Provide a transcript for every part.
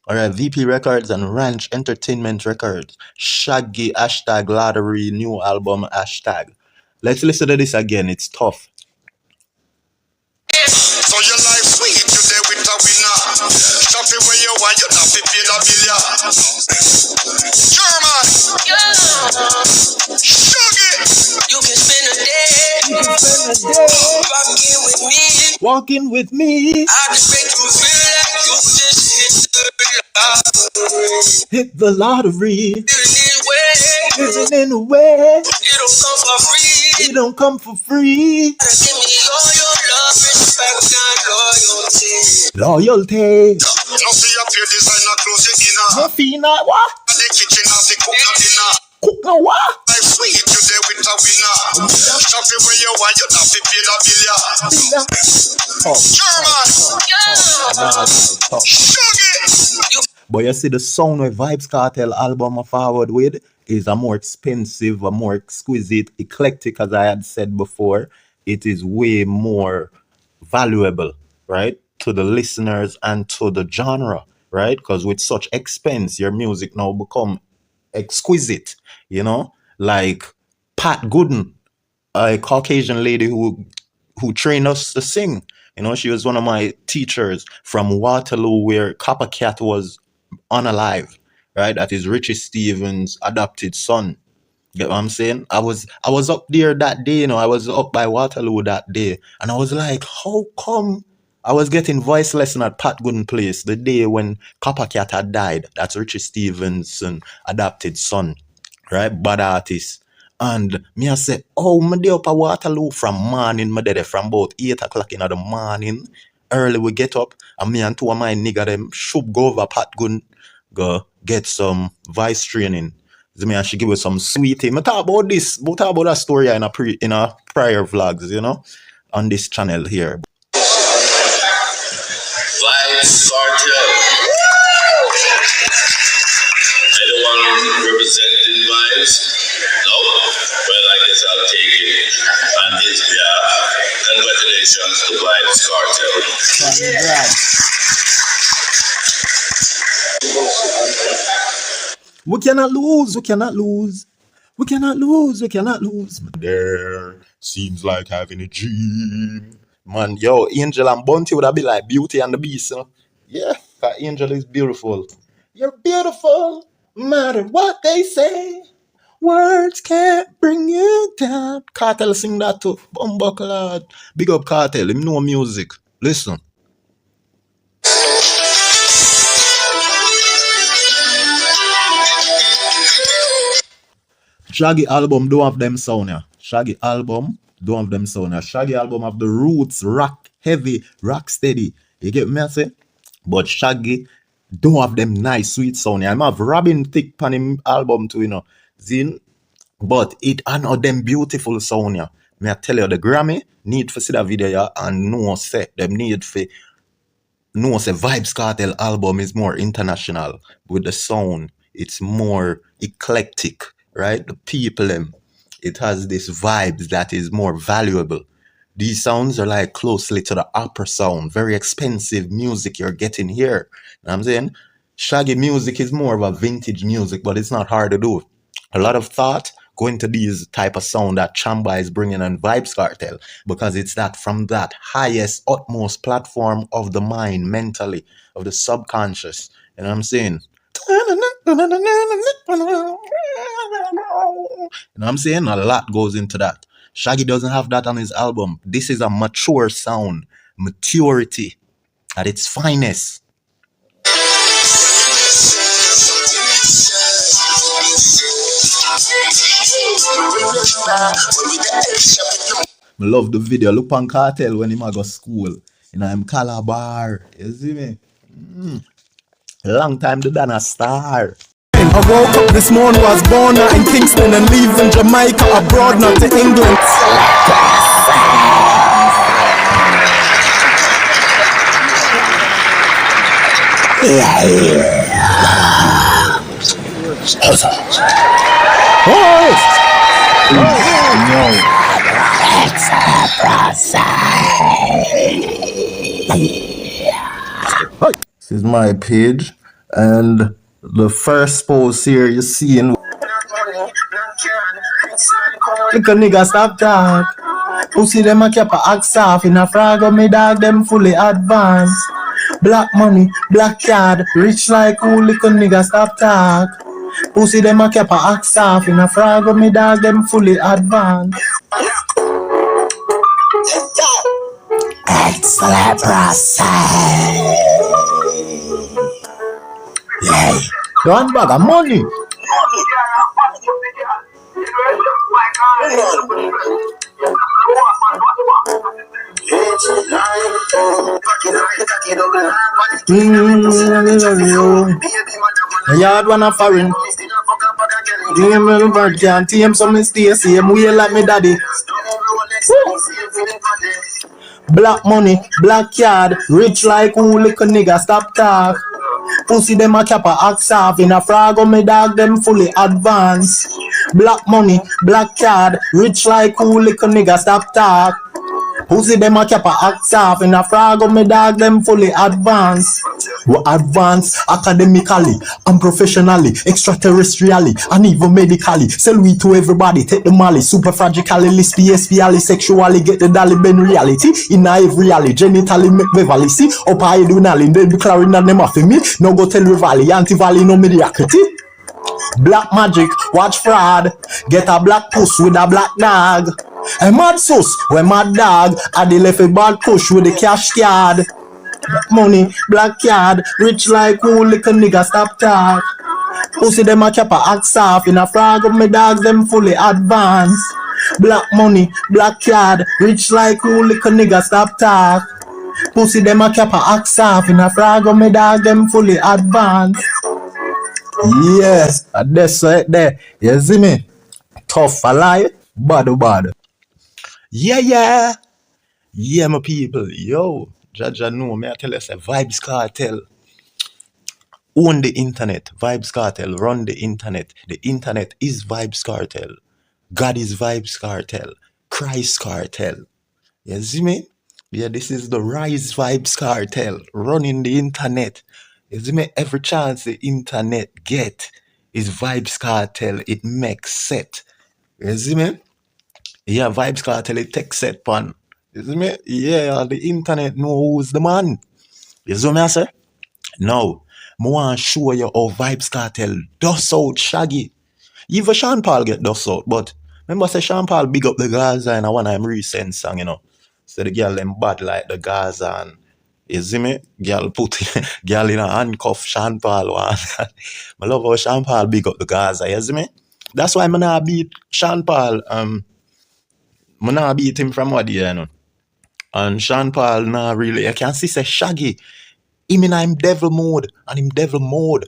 Alright, VP Records and Ranch Entertainment Records. Shaggy hashtag lottery new album hashtag. Let's listen to this again. It's tough. So your life sweet, you there with a winner. Stop it where you want, you not to pay a billion. German, Shaggy, you can spend a day Walking with me. I just make you feel like you just Hit the lottery. living in a way. it don't come for free. It don't come for free. Give me all your love, respect, and loyalty. Loyalty. No see up your designer clothes, you dinner. No fina what? The kitchen has the cook your dinner. Cook no what? Life sweet, you there with a winner. Stop it where you want, you not to pay a billion. German, Shaggy. But you see the sound with Vybz Kartel album of forward with is a more expensive, a more exquisite, eclectic, as I had said before. It is way more valuable, right, to the listeners and to the genre, right? Because with such expense, your music now become exquisite, you know, like Pat Gooden, a Caucasian lady who trained us to sing. You know, she was one of my teachers from Waterloo, where Coppercat was unalive, right? That is Richie Stevens' adopted son. Get what I'm saying? I was up there that day, you know, I was up by Waterloo that day, and I was like, how come I was getting voice lesson at Pat Gooden Place the day when Coppercat had died? That's Richie Stevens' adopted son, right? Bad artist. And me I say, oh, me dey up at Waterloo from morning, me there from about 8 o'clock in the morning. Early we get up, and me and two of my nigga them should go over Pat Gooden, go get some voice training. So me and she give us some sweetie. Me talk about this, we talk about that story in a prior vlogs, you know, on this channel here. Vybz Kartel. Anyone representing Vybz? No? Well, I guess I'll take it on his behalf. Congratulations to Vybz Kartel. We cannot lose, we cannot lose. We cannot lose, we cannot lose. There seems like having a dream. Man, yo, Angel and Bunty would have been like Beauty and the Beast, you know? Yeah, that Angel is beautiful. You're beautiful, no matter what they say. Words can't bring you down. Kartel sing that too. Bumbuckle lad. Big up Kartel, him know music. Listen. Shaggy album don't have them sound, yeah. Shaggy album don't have them sound, yeah. Shaggy album have the roots, rock heavy, rock steady. You get me I say? But Shaggy don't have them nice sweet sound, yeah. I have Robin Thicke on him album too, you know. Zin, but it are them beautiful sound, yeah. Me I tell you, the Grammy need for see that video, yeah, and no say them need for no say Vybz Kartel album is more international with the sound. It's more eclectic, right? The people, it has this vibes that is more valuable. These sounds are like closely to the opera sound, very expensive music you're getting here. You know what I'm saying? Shaggy music is more of a vintage music, but it's not hard to do. A lot of thought go into these type of sound that Chamba is bringing on Vybz Kartel, because it's that from that highest, utmost platform of the mind, mentally, of the subconscious. You know what I'm saying? You know what I'm saying? A lot goes into that. Shaggy doesn't have that on his album. This is a mature sound, maturity at its finest. I love the video. Look on Kartel when he go school. You know, I'm Calabar. You see me? Long time the done a star. I woke up this morning, was born out in Kingston and leaving Jamaica abroad, not to England. This is my page. And the first post here you see in look a nigga stop talk. Pussy them a keep a axe off in a frag of me dog them fully advanced. Black money, black card, rich like who little nigga stop talk. Pussy them a keep a axe off in a frag of me dog them fully advanced. Excellent process. Yeah. One bag of money. Yard one a foreign. Game little bird can't tame some stay same way like me daddy. Black money, black card, rich like who little nigga stop talk. Pussy them a cap a axe off in a frag of me dog them fully advanced. Black money, black card, rich like who little nigga stop talk. Pussy them a cap a axe off in a frag of me dog them fully advanced. We advance academically and professionally, extraterrestrially and even medically. Sell we to everybody, take the molly, superfragically, list PSPally, sexually, get the dolly ben reality. In every alley, genitally make Beverly see. Up I do nally, then be clarin and them off me. No go tell Rivali, anti-valley no mediocrity. Black magic, watch fraud. Get a black puss with a black dog. A mad sus, when mad dog. Addi left a bad push with the cash card. Black money, black card, rich like who little nigga stop talk. Pussy them a cap a axe off in a frag of me dogs them fully advanced. Black money, black card, rich like who little nigga stop talk. Pussy them a cap a axe off in a frag of me dog them fully advanced. Yes, that's right there. You see me? Tough alive, bad. Yeah. Yeah, my people. Yo, Jaja know me. I tell you, say Vybz Kartel own the internet. Vybz Kartel run the internet. The internet is Vybz Kartel. God is Vybz Kartel. Christ Kartel. You see me? Yeah, this is the Rise Vybz Kartel running the internet. You see me? Every chance the internet get is Vybz Kartel. It makes set. You see me? Yeah, Vybz Kartel it take set pan. You see me? Yeah, the internet know who's the man. You see me I say? Now, I want to show you how Vybz Kartel does out Shaggy. Even Sean Paul get dust out, but remember say Sean Paul big up the Gaza and one of them recent song, you know. So the girl them bad like the Gaza and you see me? Girl put girl in a handcuff Sean Paul one. I love how Sean Paul big up the Gaza, you see me? That's why I not beat Sean Paul. I not beat him from what year, you know. And Sean Paul not really I can see say Shaggy. Him in devil mode and him devil mode.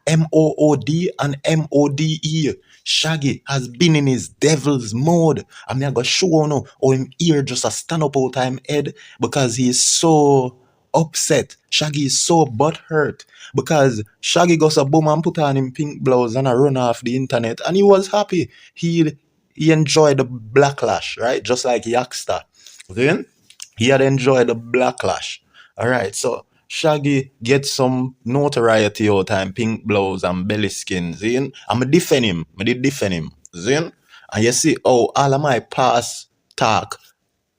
MOOD and MODE. Shaggy has been in his devil's mode. I mean, I got show you how him ear just a stand up out time head because he is so upset. Shaggy is so butthurt because Shaggy got a boom and put on him pink blouse and a run off the internet and he was happy. He enjoyed the backlash, right? Just like Yaksta. Then he had enjoyed the backlash. Alright, so Shaggy get some notoriety out time, pink blouse and belly skin, zin. I'ma defend him. I did defend him, zin. And you see, all of my past talk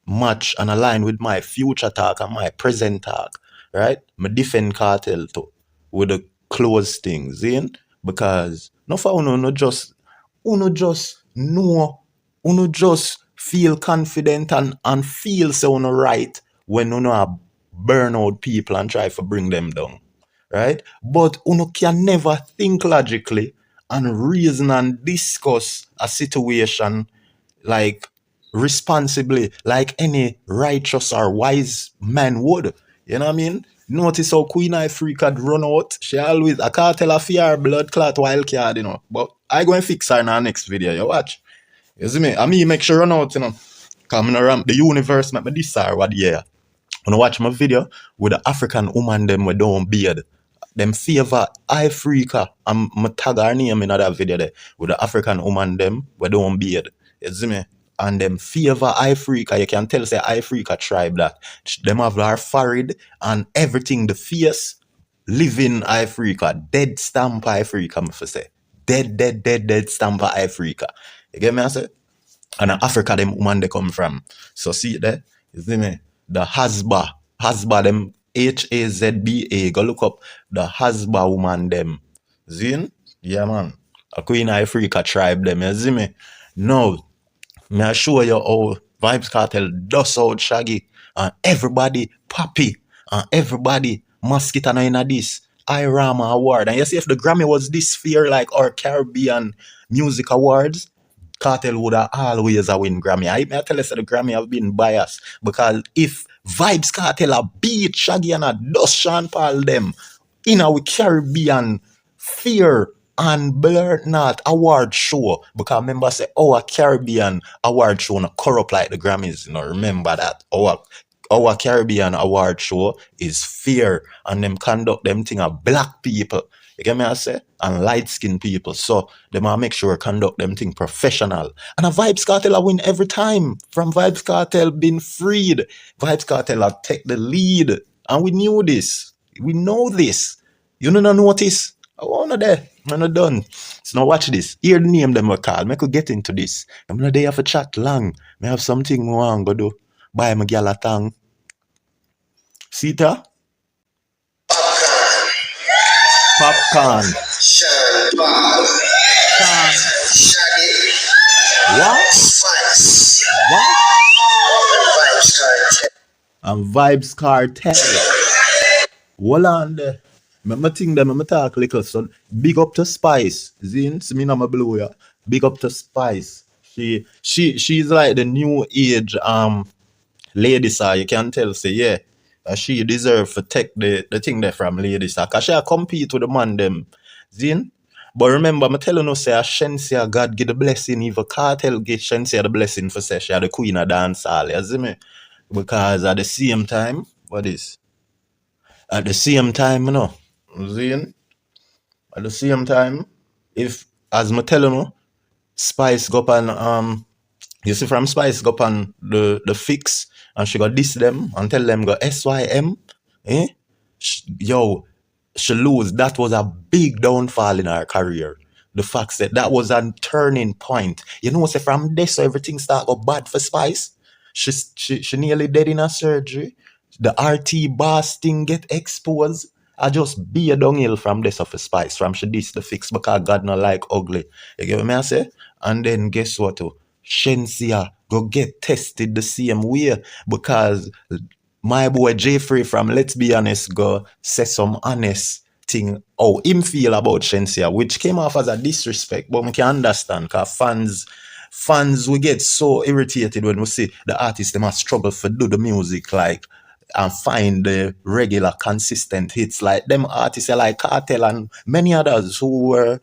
match and align with my future talk and my present talk, right? I defend Kartel too, with the close things, zin. Because no for uno just know, uno just feel confident and feel so uno right when uno are burn out people and try to bring them down, right? But uno can never think logically and reason and discuss a situation like responsibly, like any righteous or wise man would. You know what I mean? Notice how Queen Africa run out. She always, I can't tell her fear blood clot wild card, you know. But I go and fix her in our next video. You watch. You see me? I mean, make sure run out, you know. Coming around the universe, make me this or what, yeah. When I watch my video with the African woman them with don't beard, them favor Africa. I'm tag her name in that video there with the African woman them with don't beard. You see me? And them favor Africa. You can tell say Africa tribe that them have their forehead and everything the face living Africa, dead stamp Africa, me for say. Dead stamp Africa. You get me, I say? And Africa, them woman they come from. So see it there? You see me? The Hasba, them HAZBA. Go look up the Hasba woman, them. Zin? Yeah, man. A Queen Africa tribe, them. You see me? No. Me I show you how Vybz Kartel does out Shaggy and everybody Papi and everybody Mosquito in this Irama award. And you see if the Grammy was this fair like our Caribbean music awards, Kartel would have always a win Grammy. I tell you so the Grammy have been biased because if Vybz Kartel a beat Shaggy and a dust Sean Paul them in our Caribbean fear and Blur Not award show, because remember say our Caribbean award show not corrupt like the Grammys, remember that our Caribbean award show is fair and them conduct them thing of black people, you get me I say, and light skinned people, so them a make sure conduct them thing professional. And a Vybz Kartel a win every time. From Vybz Kartel being freed, Vybz Kartel a take the lead, and we knew this, we know this. You don't notice? I wanna there. I'm not done. So now watch this. Hear the name them we call. I could get into this. I'm not there for chat long. I have something more I go do. Buy my gal a tang. Sita? Popcorn. Sean Paul. Shaggy. What? Spice. What? Vybz Kartel. And Vybz Kartel. Hold on there. Remember thing them, I'm talk little son. Big up to Spice. Zin, see me now my blow ya. Big up to Spice. She's like the new age lady sir. You can tell say yeah. She deserve to take the thing there from lady sir. Cause she compete with the man them. Zin. But remember, I'm telling you, say Shensia God give the blessing, even Kartel give Shensia the blessing for say she the queen of dancehall. You see me? Because at the same time, what is? At the same time, Zin, at the same time, if as me tell you, Spice go up and you see from Spice go up on the fix and she got diss them and tell them go SYM, yo, she lose. That was a big downfall in her career. The fact that was a turning point. You know, say from this everything start go bad for Spice. She nearly dead in her surgery. The RT boss thing get exposed. I just be a dunghill from this of a Spice, from she this the fix because God not like ugly. You get what me I say? And then guess what? Shensia go get tested the same way because my boy Jeffrey from Let's Be Honest go say some honest thing how him feel about Shensia, which came off as a disrespect, but we can understand because fans we get so irritated when we see the artists them must struggle for do the music like and find the regular consistent hits like them artists like Kartel and many others who were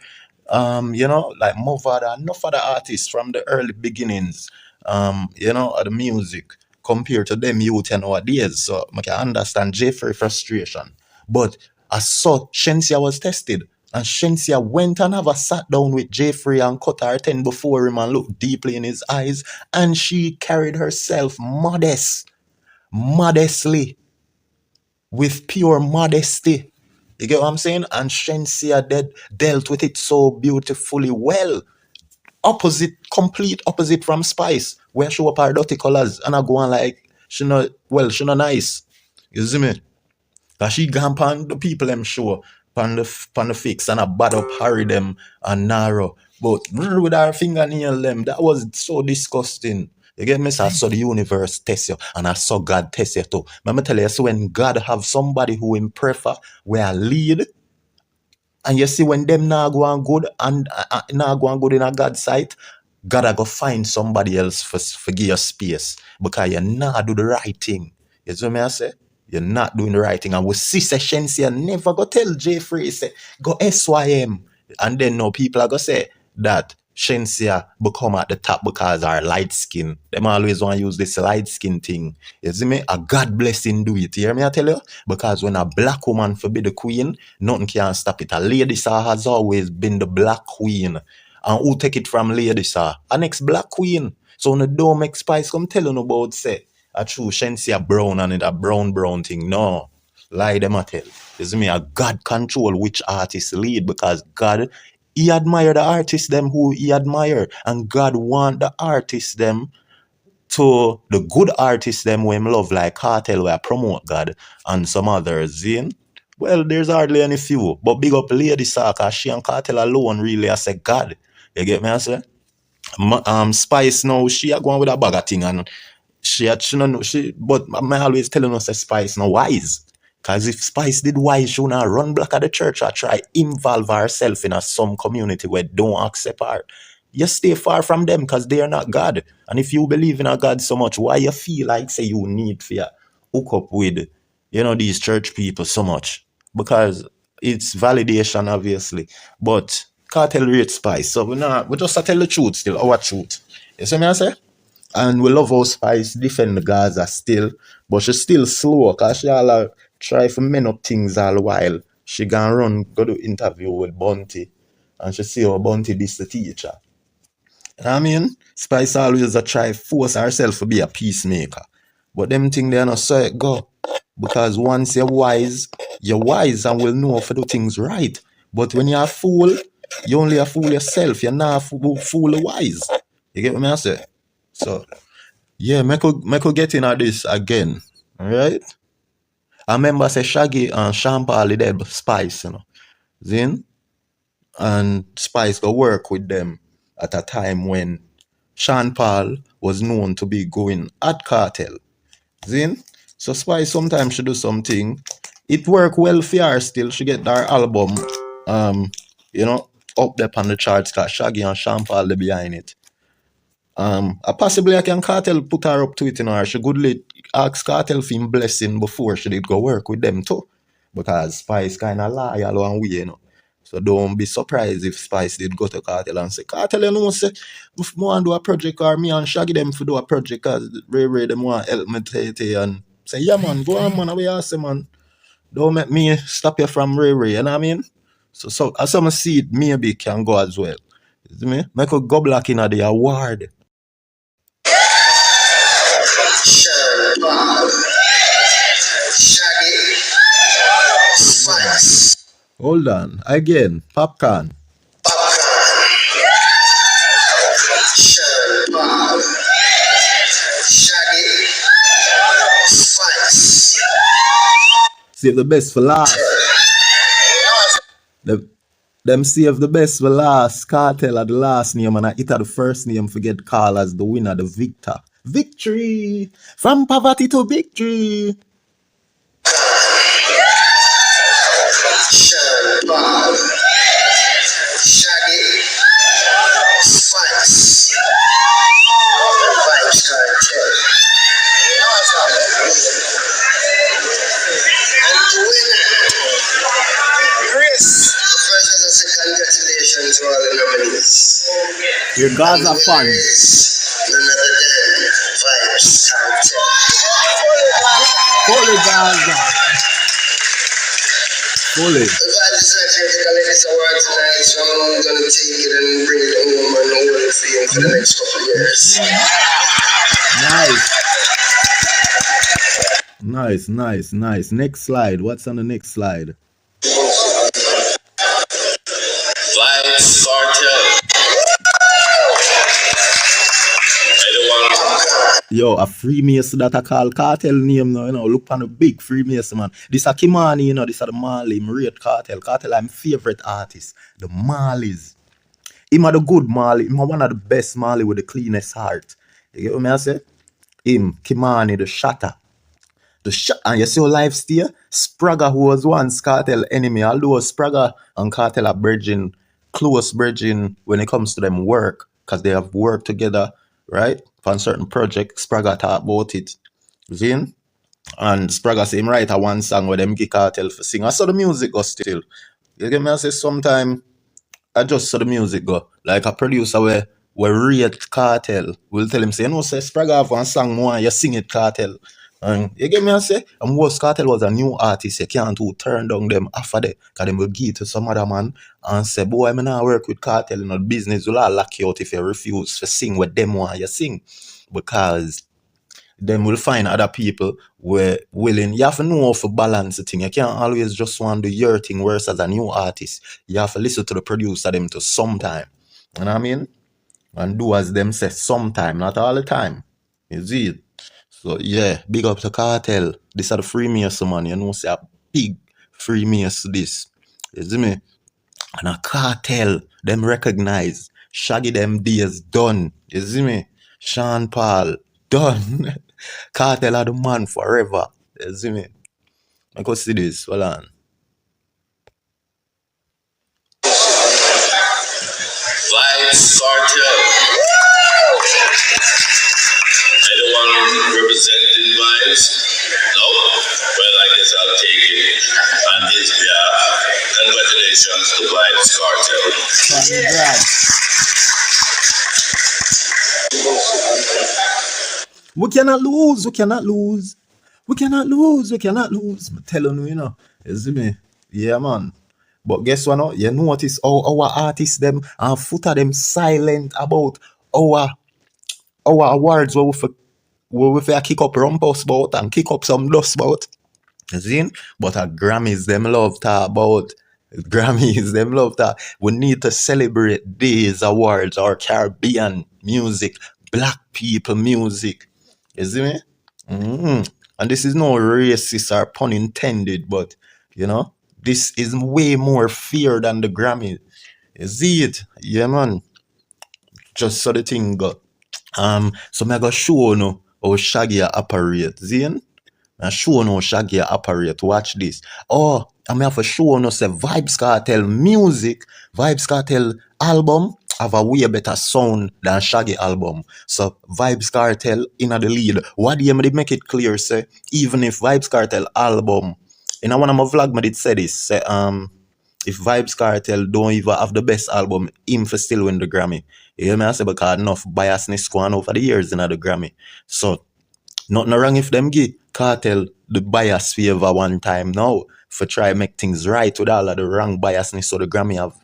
like Movada and enough other artists from the early beginnings of the music compared to them youth nowadays. So I can understand Jeffrey frustration. But as such, Shensia was tested. And Shensia went and have a sat down with Jeffrey and cut her 10 before him and looked deeply in his eyes. And she carried herself modestly, with pure modesty. You get what I'm saying? And Shensia dealt with it so beautifully well. Complete opposite from Spice, where she up her dirty colors and I go on like she not nice. You see me? Cause she gone pan the people them show pan the fix and I bad up hurry them and narrow. But with her fingernail them, that was so disgusting. You get me? So I saw the universe test you and I saw God test you too. Let me tell you, so when God have somebody who him prefer where lead, and you see when them now go on good and now go on good in a God's sight, God I go find somebody else for give you space because you not do the right thing. You see what me I say? You're not doing the right thing. And we see Shensia never go tell Jeffrey say go SYM. And then no people are gonna say that Shensia become at the top because our light skin. Them always want to use this light skin thing. You see me? A God blessing do it. You hear me I tell you? Because when a black woman forbid the queen, nothing can stop it. A lady sir has always been the black queen. And who take it from lady sir? An ex-black queen. So when the don't make Spice come telling about say a true Shensia brown and it a brown thing. No. lie them a tell. You see me, a God control which artist lead, because God, he admire the artists them who he admire, and God want the artists them to the good artists them who him love, like Kartel where I promote God and some others. In well, there's hardly any few, but big up Lady Saka, she and Kartel alone really I say God. You get me I say? Spice now, she a going with a bag of thing, and she no know she, but I always telling us that Spice no wise. Cause if Spice did wise, she would not run black at the church or try involve herself in some community where don't accept her. You stay far from them because they are not God. And if you believe in a God so much, why you feel like say you need for hook up with these church people so much? Because it's validation obviously. But Cartel rate Spice. So we just tell the truth still, our truth. You see me I say? And we love how Spice defend Gaza still, but she still slow because she all try to men up things all the while. She go do interview with Bunty, and she see how Bunty this the teacher. You know what I mean? Spice always a try force herself to be a peacemaker. But them thing they not so it go. Because once you're wise and will know if to do things right. But when you're a fool, you only a fool yourself. You're not a fool wise. You get what I say? So yeah, Michael get in at this again. Alright? I remember say Shaggy and Sean Paul did Spice, Zin? And Spice go work with them at a time when Sean Paul was known to be going at Kartel. Zin? So Spice sometimes she do something. It work well for her still. She get her album up there on the charts because Shaggy and Sean Paul they behind it. Possibly I can Kartel put her up to it, she goodly ask Kartel for him blessing before she did go work with them too. Because Spice kinda loyal one way, So don't be surprised if Spice did go to Kartel and say, Kartel, say, if I want to do a project or me and Shaggy them to do a project because Ray them want help me and say, yeah man, go on man, away ask man. Don't make me stop you from Ray, you know what I mean? So as some see it, maybe can go as well. You see me? Make a go black in the award. Shaggy, Spice. Hold on. Again. Popcorn. Shaggy, Spice. Save the best for last. Them save the best for last. Kartel at the last name and it at the first name forget call as the winner, the victor. Victory! From poverty to victory! Shaggy, Spice, Vybz Kartel, and the winner, Chris. First, as I say, congratulations to all the nominees. Your Gaza fan. None other than Vybz Kartel. Holy Gaza. Holy. The Vybz is actually to collect this award tonight, so I'm going to take it and bring it home and hold it for him for the next couple of years. Nice. Next slide. What's on the next slide? Vybz Kartel. Yo, a Freemason that I call Kartel name now, look on the big Freemason, man. This a Kimani, this a the Marley, rate Kartel. Kartel, I'm favorite artist. The Marleys. Him a the good Marley. Him a one of the best Marley with the cleanest heart. You get what I say? Him, Kimani, the shatter. And you see how life stay? Spragga, who was once Kartel enemy, although Spragga and Kartel are close bridging when it comes to them work, because they have worked together, right? For certain projects, Spragga talk about it. Zin? And Spragga say him write a one song where them give Kartel for sing. I saw the music go still. You get me? I say sometime I just saw the music go. Like a producer where rate Kartel will tell him say, say Spragga have one song more, you sing it Kartel. And you get me I say? And most Kartel was a new artist, you can't turn down them after that. Because them will give it to some other man and say, boy, I'm not work with Kartel, the business will all lock you out if you refuse to sing what them want you sing. Because them will find other people were willing. You have to know how to balance the thing. You can't always just want to do your thing worse as a new artist. You have to listen to the producer them to sometime. You know what I mean? And do as them say sometime, not all the time. You see it? So yeah, big up to Kartel. This are the Freemason man. You know, say a big Freemason this. You see me? And a Kartel, them recognize. Shaggy them days done. You see me? Sean Paul, done. Kartel are the man forever. You see me? I go see this. Hold on. Vybz Kartel. Anyone representing Vybz? No? Well, I guess I'll take it. And his behalf, congratulations to Vybz Kartel. We cannot lose. We cannot lose. We cannot lose. We cannot lose. I'm telling you, you know. You see me? Yeah, man. But guess what? No? You notice our artists them and Foota them silent about our awards where we for kick up rumpus about and kick up some dust about. You see? But our Grammys them love talk about. Grammys them love that. We need to celebrate these awards, our Caribbean music, black people music. You see me? And this is no racist or pun intended, but you know, this is way more fear than the Grammy. You see it? Yeah, man. Just so the thing go. So me go show you how Shaggy operate. See? And show no Shaggy operate. Watch this. Oh, I'm have to show no say Vybz Kartel music, Vybz Kartel album have a way better sound than Shaggy album. So Vybz Kartel in the lead. What do you make it clear? Say even if Vybz Kartel album, in one of my vlog, I did say this. Say if Vybz Kartel don't even have the best album, him for still win the Grammy. You hear me? I say because enough biasness going over the years in the Grammy. So nothing wrong if them give Kartel the bias favor one time now for try make things right with all of the wrong biasness so the Grammy have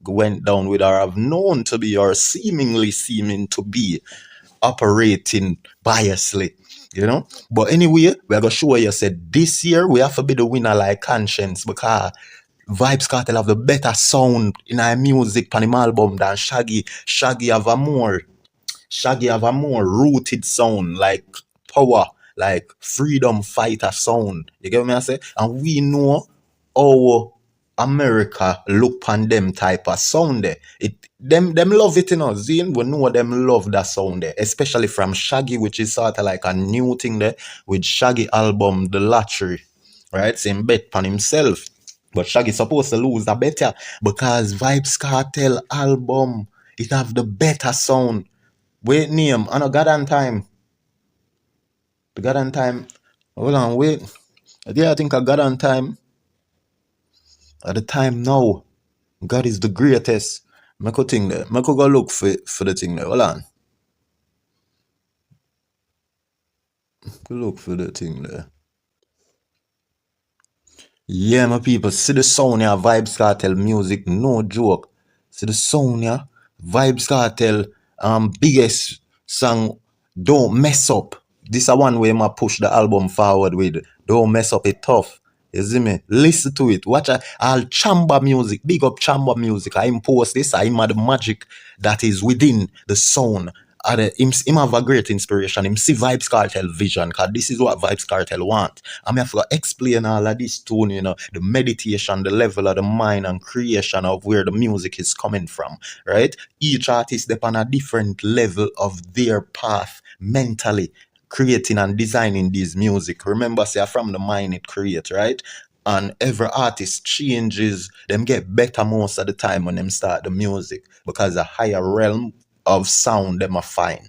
went down with or have known to be or seeming to be operating biasly, you know. But anyway, we're gonna show you said this year we have to be the winner like conscience because Vybz Kartel have the better sound in our music on him album than Shaggy. Shaggy have a more rooted sound, like power, like freedom fighter sound. You get what I say? And we know how America look on them type of sound there. Them love it, you know. Zine, we know them love that sound there, especially from Shaggy, which is sort of like a new thing there with Shaggy album, The Lottery, right? Same bet on himself. But Shaggy supposed to lose the better because Vybz Kartel album, it have the better sound. Wait, name, I know God and time. The God and time. Hold on, wait. Yeah, I think I got on time. At the time now, God is the greatest. Make a thing there. Make a go look for the thing there. Hold on. Go look for the thing there. Yeah, my people. See the sound here. Vybz Kartel music. No joke. See the sound here. Vybz Kartel biggest song, Don't Mess Up. This is one way I push the album forward with. Don't Mess Up It Tough. You see me? Listen to it. Watch all chamber music. Big up chamber music. I impose this. I am the magic that is within the sound. Him have a great inspiration. Him see Vybz Kartel vision, because this is what Vybz Kartel want. I'm have to explain all of this tune, you know, the meditation, the level of the mind and creation of where the music is coming from, right? Each artist depend on a different level of their path mentally, creating and designing this music. Remember, say from the mind it creates, right? And every artist changes, them get better most of the time when them start the music because a higher realm of sound them are fine.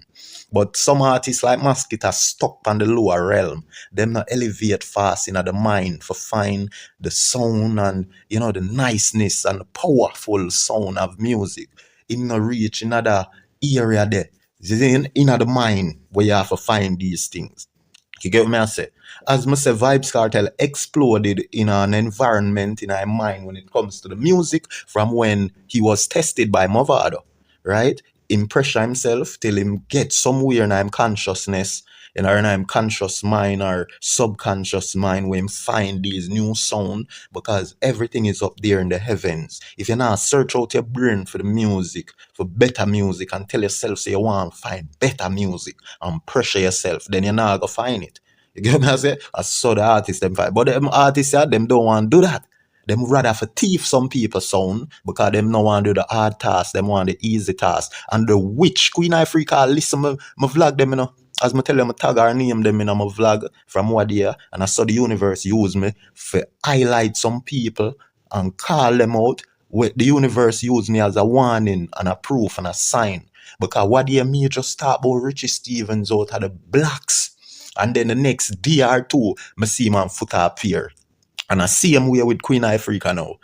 But some artists like Maskit are stuck on the lower realm. Them not elevate fast in the mind for find the sound and, you know, the niceness and the powerful sound of music. In not reach another area there. In the mind where you have to find these things. You get what I say? As I say, Vybz Kartel exploded in an environment in our mind when it comes to the music from when he was tested by Movado, right? Him pressure himself till him get somewhere in him consciousness, in our conscious mind or subconscious mind when find these new sound, because everything is up there in the heavens. If you not search out your brain for the music, for better music, and tell yourself say you want to find better music and pressure yourself, then you're not gonna find it. You get me? I say I saw the artists them find, but them artists them don't want to do that. Them rather for thief some people sound because them no want to do the hard task, them want the easy task. And the witch Queen Africa listen my vlog them, you know. As I tell them, I tag her name them in my vlog from what year, and I saw the universe use me for highlight some people and call them out. Where the universe use me as a warning and a proof and a sign. Because what year me just talk about Richie Stevens out of the blacks. And then the next day or two, I see man Foota appear. And I see him way with Queen Africa now.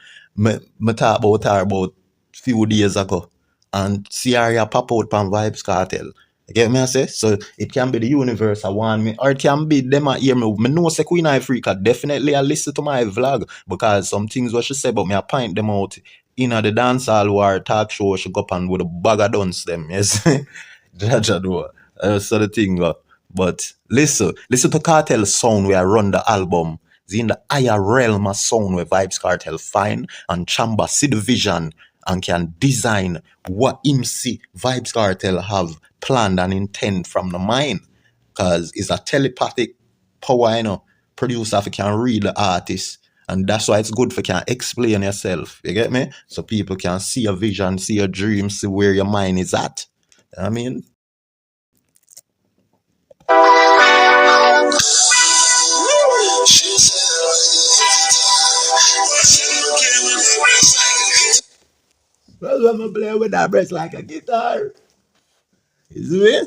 I talk about her about few days ago. And see her pop out from Vybz Kartel. You get me I say? So it can be the universe I want me. Or it can be them I hear me. I know say Queen Africa. Definitely I listen to my vlog. Because some things what she say about me, I point them out in the dancehall war talk show. She go up and with a bag of dunce them. Yes. So the thing go. But listen to Kartel sound where I run the album. It's in the higher realm of sound where Vybz Kartel find and Chamba see the vision and can design what him see Vybz Kartel have planned and intent from the mind. Because it's a telepathic power, you know. Producer if you can read the artist. And that's why it's good for you can explain yourself. You get me? So people can see a vision, see a dream, see where your mind is at. You know what I mean? Well, I'm gonna play with that breast like a guitar. You see me?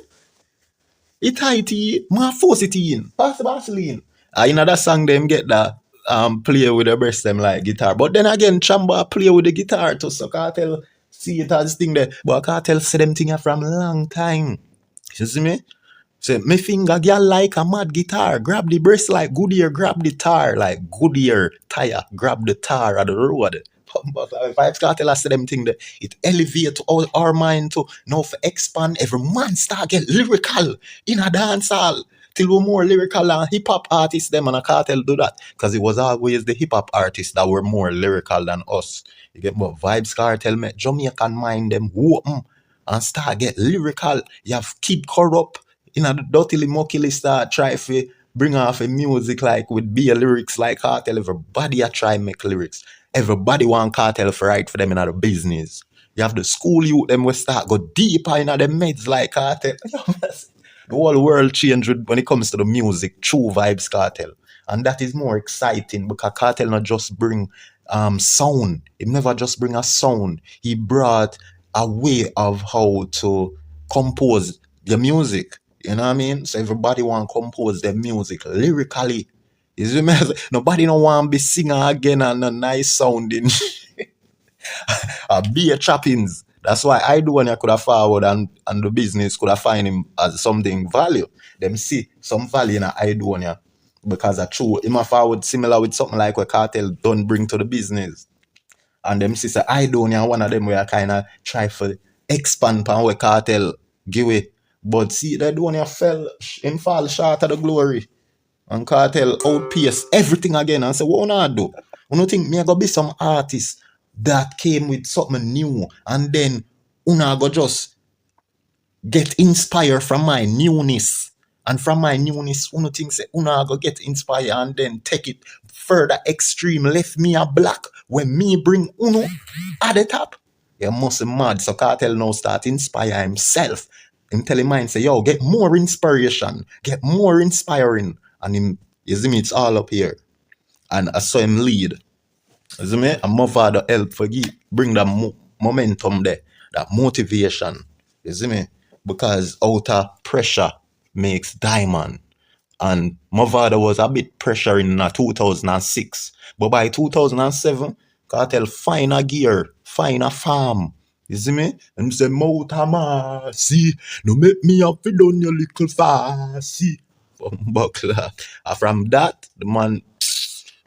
It tighty, more force it in. Pass the Vaseline. In that song, them get that play with the breast them like guitar. But then again, Chamba play with the guitar too. So Kartel see it as thing there. But Kartel say them thing from long time. You see me? Say, me finger girl like a mad guitar. Grab the breast like Goodyear, grab the tar like Goodyear tire. Grab the tar at the road. But if I start tell us them thing that it elevate all our mind to now for expand. Every man start get lyrical in a dance hall. Till we're more lyrical and hip hop artists them and a Kartel do that. Because it was always the hip hop artists that were more lyrical than us. You get more Vybz Kartel make Jamaican mind them open and start get lyrical. You have Kid Corrupt in a dirtily muckily start try to bring off a music like with be lyrics like Kartel. Everybody a try make lyrics. Everybody want Kartel for write for them in the business. You have the school youth them will start go deeper in the meds like Kartel. The whole world changed when it comes to the music through Vybz Kartel. And that is more exciting because Kartel not just bring sound. He never just bring a sound. He brought a way of how to compose the music. You know what I mean? So everybody want to compose their music lyrically. You see me? Nobody don't want to be singer again and a nice sounding beer trappings. That's why I do when I could have forward and the business could have find him as something value. Them see some value in I do when you because I true him a forward similar with something like what Kartel don't bring to the business. And them see say I do one of them where I kind of try for expand upon what Kartel give it. But see that one you fell in fall short of the glory. And Kartel outpace everything again and say, what I do? You don't think me go be some artist that came with something new and then una go just get inspired from my newness. And from my newness, uno think say una go get inspired and then take it further extreme, left me a black when me bring uno at the top. You must be mad. So Kartel now start inspire himself. Him tell him mind say, yo, get more inspiration, get more inspiring. And him, you see me, it's all up here. And I saw him lead. You see me? And my father help forgive, bring that momentum there, that motivation. You see me? Because outer pressure makes diamond. And my father was a bit pressuring in 2006. But by 2007, Kartel find a gear, find a farm. You see me? And say, Moutama, see, no make me up to done your little fast, see. From that, the man,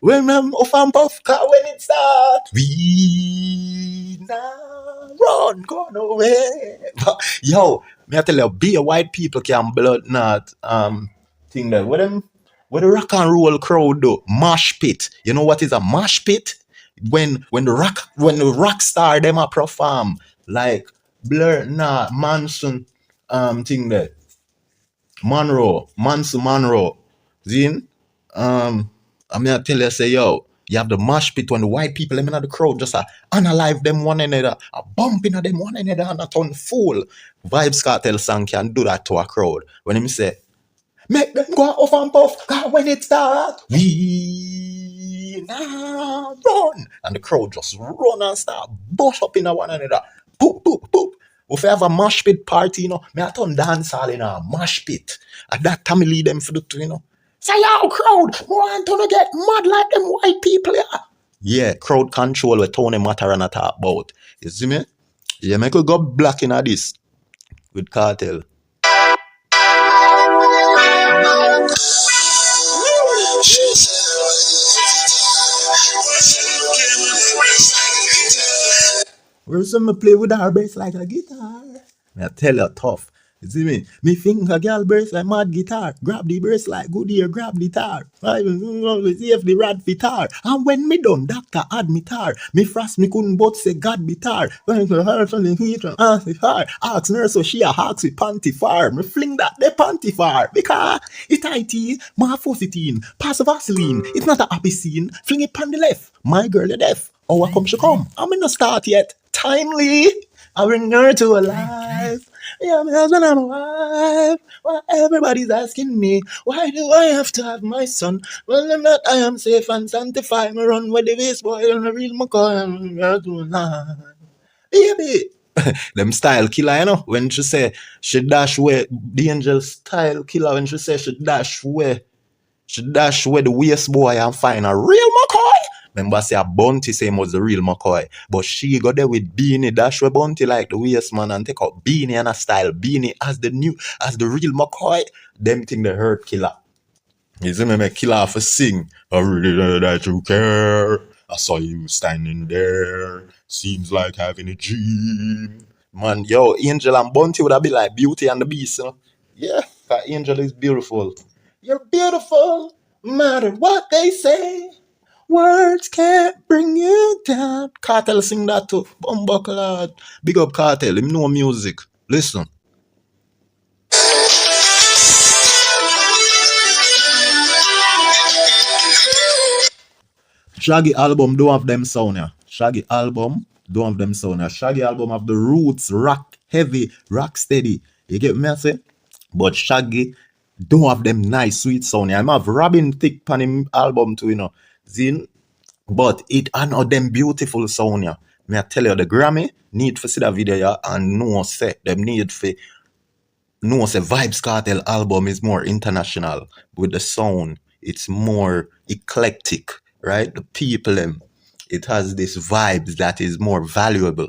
when I'm off and puff car when it start, we now run, gone away. Yo, me I tell you, be a white people can blood not thing there. What the rock and roll crowd do? Mosh pit. You know what is a mosh pit? When the rock star them a perform like Blur Manson thing there. Manson Monroe. Zin? I'm gonna tell you, say, yo, you have the mosh pit when the white people them in the crowd just analyze them one another, a bumping at them one another and a turn fool. Vybz Kartel song can do that to a crowd. When him say, make them go off and puff, cause when it start, we now run. And the crowd just run and start bush up in a one another. Boop, boop, boop. If I have a mosh pit party, you know, me I turn dancehall in a mosh pit. At that time, I lead them for the two, you know. Say, yo, crowd, want to get mad like them white people, yeah. Yeah, crowd control with Tony Matter and I talk about. You see me? Yeah, make we go black in this with Kartel. Where's some play with our bass like a guitar? I tell you tough. You see me? Me finger girl bass like mad guitar. Grab the bass like good ear, grab the tar. I see if the rad guitar. And when me done, doctor add me tar. Me frost me couldn't but say God be tar. Ask nurse so she a hawks with panty far. Me fling that the panty far. Because it's IT, my faucetin, pass Vaseline. It's not a happy scene. Fling it pan the left. My girl, you deaf. Oh, I come she come. I'm in no start yet. Timely. I bring her to a life. Yeah, my husband and my wife. Why everybody's asking me, why do I have to have my son? Well, I'm not, I am safe and sanctified. Me run with the bass boy and the real McCoy. I'm here to a life. Baby. Them style killer, you know, when she say she dash away, the angel style killer, when she say she dash away the waist boy and find a real McCoy. Remember say a Bounty same was the real McCoy. But she got there with Beanie, dash with Bounty like the waist man and take out Beanie and a style. Beanie as the real McCoy. Them thing the hurt killer. You see me make killer for sing. I really know that you care. I saw you standing there. Seems like having a dream. Man, yo, Angel and Bounty would have been like Beauty and the Beast, you know? Yeah, that Angel is beautiful. You're beautiful, no matter what they say. Words can't bring you down. Kartel sing that too. Bumbuckle. Big up Kartel. Him know music. Listen. Shaggy album don't have them sound, yeah. Shaggy album don't have them sound, yeah. Shaggy album have the roots, rock heavy, rock steady. You get me I say? But Shaggy don't have them nice sweet sound, yeah. I have Robin Thicke pan him album too, you know. Zin. But it are not them beautiful sound, yeah. Me I tell you, the Grammy need for see that video, yeah, and no say them need for no say Vybz Kartel album is more international with the sound. It's more eclectic, right? The people them, it has this vibes that is more valuable.